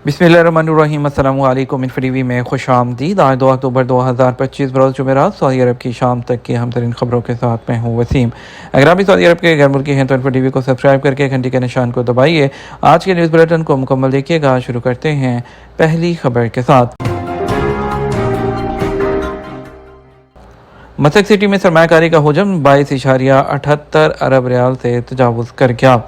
बिस्मिल्लाहिर्रहमानिर्रहीम। अस्सलामु अलैकुम। इन्फीटीवी में खुश आमदीद। आज 2 अक्टूबर 2025 बरोज़ जुमेरात सऊदी अरब की शाम तक की अहम तरीन खबरों के साथ मैं हूँ वसीम। अगर आप भी सऊदी अरब के गैर मुल्की हैं तो इन्फीटीवी को सब्सक्राइब करके घंटी के निशान को दबाइए। आज के न्यूज़ बुलेटिन को मुकम्मल देखिएगा। शुरू करते हैं पहली खबर के साथ। मस्कत सिटी में सरमायाकारी का हुजम 22.78 अरब रियाल से तजावुज़ कर गया।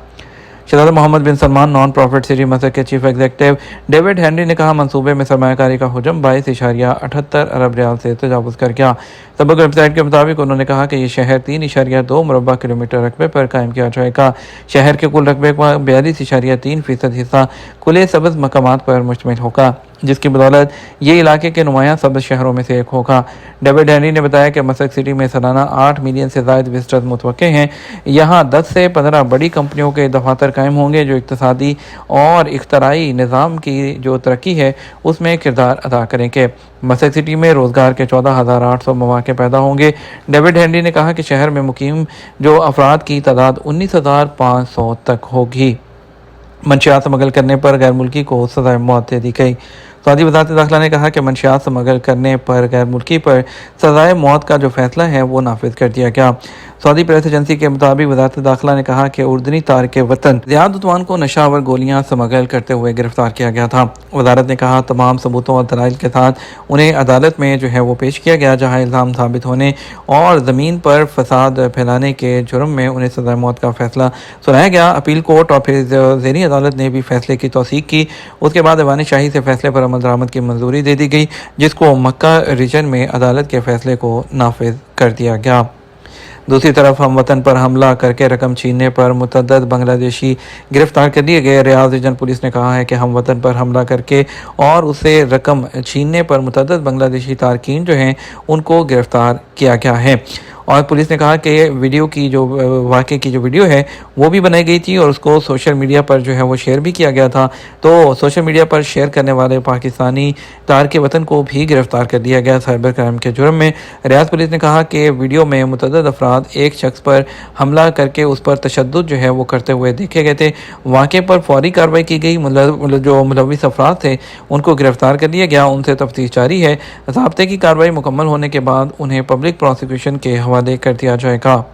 शहजादा Mohammed bin Salman non profit city Muscat के चीफ एग्जीक्यूटिव डेविड हेनरी ने कहा, मंसूबे में सरमायाकारी का हुजम 22.78 अरब रियाल से तजावुज़ कर गया। सबक वेबसाइट के मुताबिक उन्होंने कहा कि ये शहर 3.2 मुरबा किलोमीटर रकबे पर कायम किया जाएगा। शहर के कुल रकबे का 42.3% हिस्सा खुले सब्ज़ मकामात पर मुश्तमिल होगा, जिसकी बदौलत ये इलाके के नुमायाँ सब्ज़ शहरों में से एक होगा। डेविड हेनरी ने बताया कि मस्कत सिटी में सालाना 8 मिलियन से ज़ायद विजिटर्स मुतवक्के हैं। यहाँ 10 से 15 बड़ी कंपनियों के दफातर कायम होंगे जो इक़्तिसादी और इख्तराई निज़ाम की जो तरक्की है उसमें किरदार अदा करेंगे। मस्कत सिटी में रोज़गार के 14,800 मौक़े पैदा होंगे। डेविड हेनरी ने कहा कि शहर में मुकीम जो अफराद की तादाद 19,500 तक होगी। मंशियात स्मगल करने पर गैर मुल्की को सज़ाए मौत दे दी गई। सऊदी वज़ारत दाखिला ने कहा कि मंशियात स्मगल करने पर गैर मुल्की पर सज़ाए मौत का जो फैसला है वो नाफिज कर दिया गया। सऊदी प्रेस एजेंसी के मुताबिक वज़ारत दाखिला ने कहा कि उर्दनी तारिक वतन ज़ियाद उतवान को नशावर गोलियां स्मगल करते हुए गिरफ्तार किया गया था। वज़ारत ने कहा, तमाम सबूतों और दलाइल के साथ उन्हें अदालत में जो है वो पेश किया गया, जहाँ इल्ज़ाम साबित होने और ज़मीन पर फसाद फैलाने के जुर्म में उन्हें सज़ाए मौत का फैसला सुनाया गया। अपील कोर्ट और फिर ज़ेरी अदालत ने भी फैसले की तौसीक की। उसके बाद ऐवान शाही से फैसले पर अमल दरामद की मंजूरी दे दी गई, जिसको मक्का रीजन में अदालत के फैसले को नाफिज कर दिया गया। दूसरी तरफ हम वतन पर हमला करके रकम छीनने पर मुतअद्दिद बांग्लादेशी गिरफ्तार कर लिए गए। रियाद रीजन पुलिस ने कहा है कि हम वतन पर हमला करके और उससे रकम छीनने पर मुतअद्दिद बांग्लादेशी तारकीन जो हैं उनको गिरफ्तार किया गया है। और पुलिस ने कहा कि वीडियो की जो वाक़े की जो वीडियो है वो भी बनाई गई थी और उसको सोशल मीडिया पर जो है वो शेयर भी किया गया था। तो सोशल मीडिया पर शेयर करने वाले पाकिस्तानी तारक वतन को भी गिरफ्तार कर दिया गया साइबर क्राइम के जुर्म में। रियाद पुलिस ने कहा कि वीडियो में मुतअद्दिद अफराद एक शख्स पर हमला करके उस पर तशद्दुद जो है वो करते हुए देखे गए थे। वाक़े पर फौरी कार्रवाई की गई। जो मुलविस अफराद थे उनको गिरफ्तार कर लिया गया, उनसे तफ्तीश जारी है। ज़ाब्ते की कार्रवाई मुकम्मल होने के बाद उन्हें पब्लिक प्रोसिक्यूशन के हवाले कर दिया जाएगा।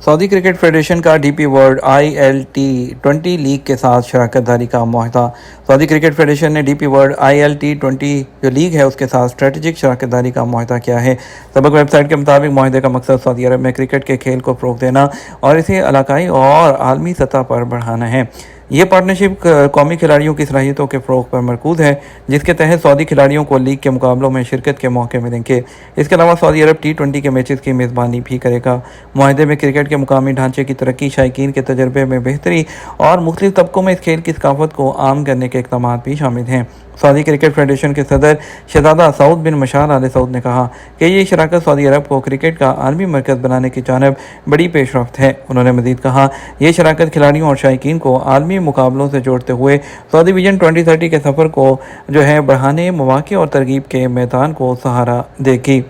सऊदी क्रिकेट फेडरेशन का डीपी वर्ल्ड ILT20 लीग के साथ शराकत दारी का मुआहदा। सऊदी क्रिकेट फेडरेशन ने डीपी वर्ल्ड ILT20 जो लीग है उसके साथ स्ट्रेटेजिक शराकत दारी का मुआहदा किया है। सबक वेबसाइट के मुताबिक मुआहदे का मकसद सऊदी अरब में क्रिकेट के खेल को फ़रोग़ देना और इसे इलाकाई और आलमी सतह पर बढ़ाना है। ये पार्टनरशिप कौमी खिलाड़ियों की सलाहियतों के फ़रोग़ पर मरकूज़ है, जिसके तहत सऊदी खिलाड़ियों को लीग के मुकाबलों में शिरकत के मौके मिलेंगे। इसके अलावा सऊदी अरब T20 के मैचेस की मेज़बानी भी करेगा। मुआहदे में क्रिकेट के मुकामी ढांचे की तरक्की, शायकीन के तजर्बे में बेहतरी और मुख्तलिफ तबकों में इस खेल की सकाफ़त को आम करने के इक़दाम भी शामिल हैं। सऊदी क्रिकेट फेडरेशन के सदर शहजादा सऊद बिन मशाल आल सऊद ने कहा कि ये शराकत सऊदी अरब को क्रिकेट का आलमी मरकज़ बनाने की जानब बड़ी पेशरफ्त है। उन्होंने मज़ीद कहा, यह शराकत खिलाड़ियों और शायकीन को आलमी मुकाबलों से जोड़ते हुए सऊदी विजन 2030 के सफ़र को जो है बढ़ाने, मौक़े और तरगीब के मैदान को सहारा देगी।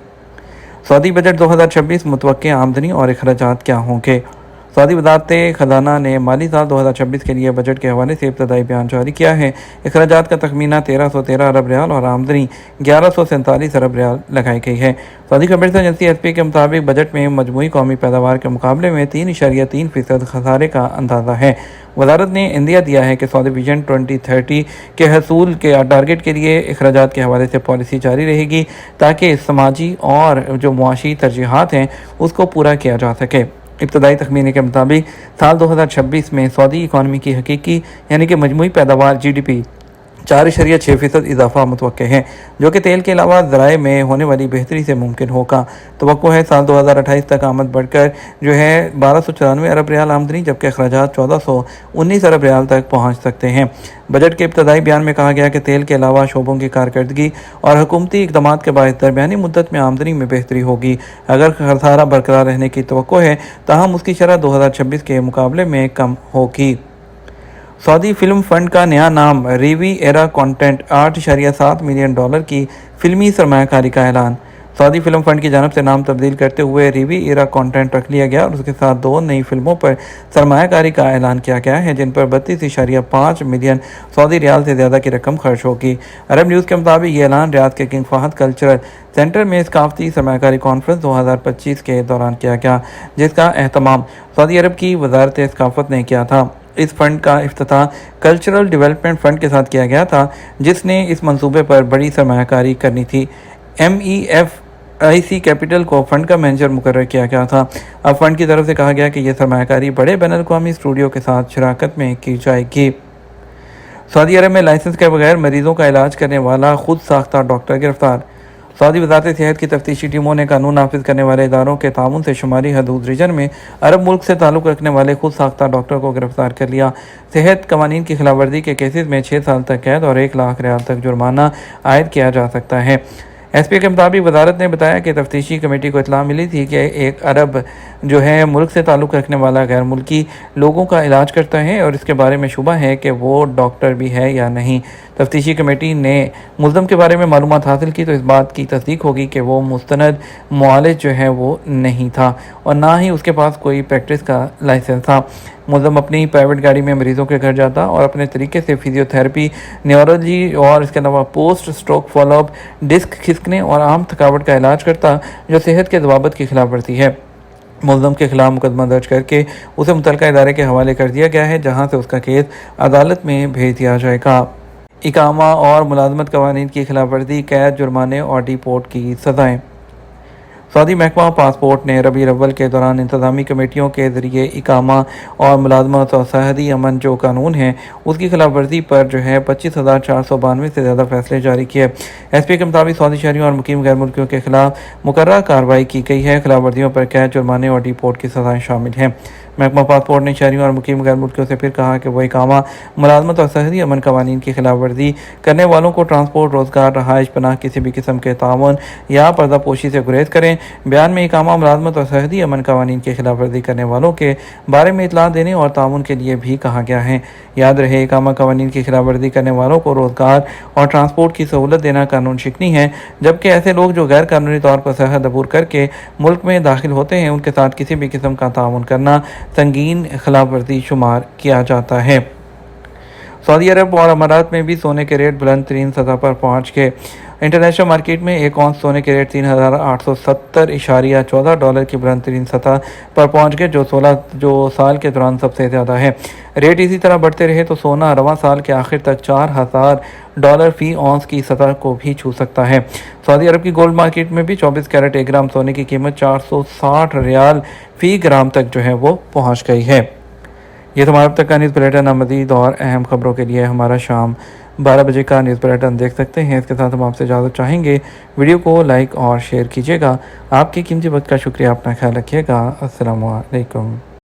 सऊदी बजट 2026 मुतवक्के आमदनी और अखराजात क्या होंगे। सऊदी वज़ारत ख़ज़ाना ने माली साल 2026 के लिए बजट के हवाले से इब्तदाई बयान जारी किया है। अखराजात का तखमीना 1313 अरब रियाल और आमदनी 1147 अरब रियाल लगाई गई है। सऊदी खबर एजेंसी SP के मुताबिक बजट में मजमूई कौमी पैदावार के मुकाबले में 3.3% खसारे का अंदाज़ा है। वज़ारत ने इंदिया दिया है कि सऊदी विजन 2030 के हसूल के टारगेट के लिए अखराजात के हवाले से पॉलिसी जारी रहेगी, ताकि समाजी और जो मुआशी तरजीहात हैं उसको पूरा किया जा सके। इब्तदाई तखमीने के मुताबिक साल 2026 में सऊदी इकॉनमी की हकीकी यानी कि मजमूई पैदावार GDP 4.6% इजाफा मुतवक्के है, जो कि तेल के अलावा ज़राए में होने वाली बेहतरी से मुमकिन होगा। तवक्को है साल 2028 तक आमद बढ़कर जो है 1294 अरब रियाल आमदनी, जबकि अखराजात 1419 अरब रियाल तक पहुँच सकते हैं। बजट के इब्तदाई बयान में कहा गया कि तेल के अलावा शोबों की कारकर्दगी और हुकूमती इक़दाम के बायस दरमियानी मुद्दत में आमदनी में बेहतरी होगी। अगर खसारा बरकरार रहने की तवक्को है, ताहम उसकी शरह 2026 के मुकाबले में कम होगी। सऊदी फिल्म फंड का नया नाम रिवी एरा कंटेंट $8.7 मिलियन की फिल्मी सरमायाकारी का ऐलान। सऊदी फिल्म फंड की जानब से नाम तब्दील करते हुए रिवी इरा कंटेंट रख लिया गया और उसके साथ 2 नई फिल्मों पर सरमायाकारी का ऐलान किया गया है, जिन पर 32.5 मिलियन सऊदी रियाल से ज़्यादा की रकम खर्च होगी। अरब न्यूज़ के मुताबिक ये ऐलान रियाद के किंग फहद कल्चरल सेंटर में सकाफती सरमायाकारी कॉन्फ्रेंस 2025 के दौरान किया गया, जिसका एहतमाम सऊदी अरब की वजारत सकाफत ने किया था। इस फंड का इफ्तिताह कल्चरल डेवलपमेंट फंड के साथ किया गया था, जिसने इस मंसूबे पर बड़ी सरमायाकारी करनी थी। MEFIC कैपिटल को फंड का मैनेजर मुकर्रर किया गया था। अब फंड की तरफ से कहा गया कि यह सरमायाकारी बड़े बैनुल-अक़वामी स्टूडियो के साथ शराकत में की जाएगी। सऊदी अरब में लाइसेंस के बगैर मरीजों का इलाज करने वाला खुद साख्ता डॉक्टर गिरफ्तार। सऊदी वज़ारत सेहत की तफ्तीशी टीमों ने कानून नाफिज करने वाले इदारों के ताउन से शुमारी हदूद रीजन में अरब मुल्क से ताल्लुक़ रखने वाले खुद साख्ता डॉक्टर को गिरफ्तार कर लिया। सेहत कवानीन की खिलाफ वर्जी के केसेस में 6 साल तक कैद और 1 लाख रियाल तक जुर्माना आयद किया जा सकता है। SP के मुताबिक वजारत ने बताया कि तफ्तीशी कमेटी को इत्तला मिली थी कि एक अरब जो है मुल्क से ताल्लुक़ रखने वाला गैर मुल्की लोगों का इलाज करता है और इसके बारे में शुबा है कि वो डॉक्टर भी है या नहीं। तफ्तीशी कमेटी ने मुल्ज़म के बारे में मालूमात हासिल की तो इस बात की तस्दीक होगी कि वो मुस्तनद मुआलिज जो है वो नहीं था और ना ही उसके पास कोई प्रैक्टिस का लाइसेंस था। मुल्ज़म अपनी प्राइवेट गाड़ी में मरीज़ों के घर जाता और अपने तरीके से फिजियोथेरेपी, न्यूरोलॉजी और इसके अलावा पोस्ट स्ट्रोक फॉलोअप, डिस्क खिसकने और आम थकावट का इलाज करता, जो सेहत के ज़वाबित की खिलाफ वर्जी है। मुल्ज़म के खिलाफ मुकदमा दर्ज करके उसे मुतल्लिका इदारे के हवाले कर दिया गया है, जहाँ से उसका केस अदालत में भेज दिया जाएगा। इकामा और मुलाजमत कवानीन की खिलाफ वर्जी, कैद, जुर्माने और डिपोर्ट की सज़ाएँ। सऊदी महकमा पासपोर्ट ने रबीउल अव्वल के दौरान इंतज़ामी कमेटियों के ज़रिए इकामा और मुलाजमत और सरहदी अमन जो कानून है उसकी खिलाफ वर्जी पर जो है 25,492 से ज़्यादा फैसले जारी किए। SP के मुताबिक सऊदी शहरियों और मुकीम गैर मुल्कियों के खिलाफ मुकर्रर कार्रवाई की गई है। खिलाफ वर्जियों पर कैद, जुर्माने और डिपोर्ट की सज़ाएँ शामिल हैं। महकमा पासपोर्ट ने शहरियों और मुकीम गैर मुल्कियों से फिर कहा कि वह इकामा, मुलाजमत और सरहदी अमन कवानीन की खिलाफ वर्जी करने वालों को ट्रांसपोर्ट, रोज़गार, रहाइश, पनाह, किसी भी किस्म के तावन या पर्दापोशी से गुरेज करें। बयान में इकामा, मुलाजमत और सरहदी अमन कवानीन की खिलाफ वर्जी करने वालों के बारे में इतला देने और ताउन के लिए भी कहा गया है। याद रहे, इकामा कवानीन की खिलाफ वर्जी करने वालों को रोज़गार और ट्रांसपोर्ट की सहूलत देना कानून शिकनी है, जबकि ऐसे लोग जो गैर कानूनी तौर पर सरहद अबूर करके मुल्क में दाखिल होते हैं उनके साथ किसी भी किस्म का ताउन करना संगीन खिलाफ वर्जी शुमार किया जाता है। सऊदी अरब और अमारात में भी सोने के रेट बुलंद तरीन सतह पर पहुँच गए। इंटरनेशनल मार्केट में एक औंस सोने के रेट 3,870.14 डॉलर की बुलंद तरीन सतह पर पहुंच गए, जो साल के दौरान सबसे ज़्यादा है। रेट इसी तरह बढ़ते रहे तो सोना रवां साल के आखिर तक $4,000 फी औंस की सतह को भी छू सकता है। सऊदी अरब की गोल्ड मार्केट में भी 24 कैरेट 1 ग्राम सोने की कीमत 460 रियाल फी ग्राम तक जो है वो पहुँच गई है। ये तुम्हारा अब तक का न्यूज़ बुलेटिन। मज़ीद और अहम खबरों के लिए हमारा शाम 12 बजे का न्यूज़ बुलेटिन देख सकते हैं। इसके साथ हम आपसे इजाज़त चाहेंगे। वीडियो को लाइक और शेयर कीजिएगा। आपकी कीमती वक्त का शुक्रिया। अपना ख्याल रखिएगा। अस्सलामु अलैकुम।